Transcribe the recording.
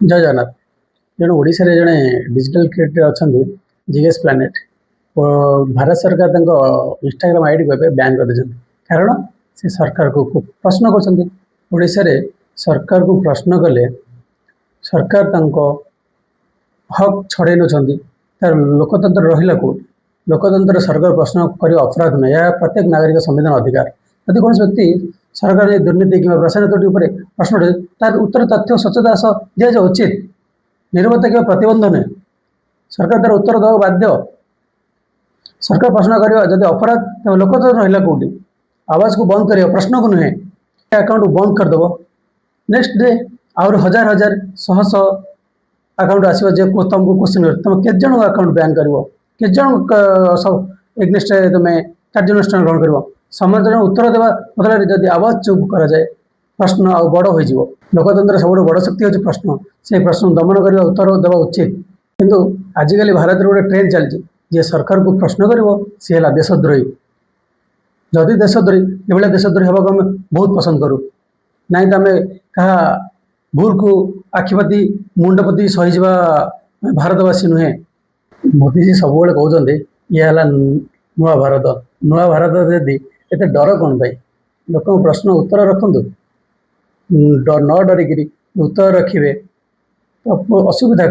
जय जगन्नाथ जन ओडिशा रे जने डिजिटल क्रिएटर अच्छा जीएस प्लानेट भारत सरकार इंस्टाग्राम आईडी को बैन कर देछन। कारण से सरकार को प्रश्न कर सरकार को प्रश्न कले सरकार हक छड़े नौकरी तार लोकतंत्र रहा कौट लोकतंत्र सरकार प्रश्न कर अपराध नहीं यह प्रत्येक नागरिक संविधान अधिकार। यदि कौन व्यक्ति सरकार दुर्नीति कि प्रशासन त्रुटि प्रश्न तार उत्तर तथ्य सचेतता सह दि जा उचित निर्भरता कि प्रतिबंध नहीं सरकार तार उत्तर देवा बाध्य। सरकार प्रश्न कर जब अपराध तो लोकतंत्र रहा कौटी आवाज को बंद कर प्रश्न को नुहे अकाउंट बंद करदेव नेक्स्ट डे आउर हजार हजार शह शह अकाउंट आसो जे तुमको क्वेश्चन कर तुम के जन अकाउंट बैन कर सब एग्नेस्ट तुम कार्यानुष्ठान ग्रहण कर समाज उत्तर देवा बदल जब आवाज चुप करा जाए प्रश्न आ बड़ हो लोकतंत्र सब बड़ शक्ति होची प्रश्न से प्रश्न दमन करने उत्तर देवा उचित। किंतु आजिकल भारत में गोटे ट्रेंड चलती जे सरकार को प्रश्न कर सी है देशद्रोही। जदि देशद्रोही ये देशद्रोही होगा आम बहुत पसंद करूँ ना तो आम क्या भूल को आखिपाति मुंडपति सहीजा भारतवासी नुहे। मोदी जी सब कहते ये नुआ भारत यदि एत डर कौन पाई लोक प्रश्न उत्तर रखु न डरिकी उत्तर रखिए तो असुविधा।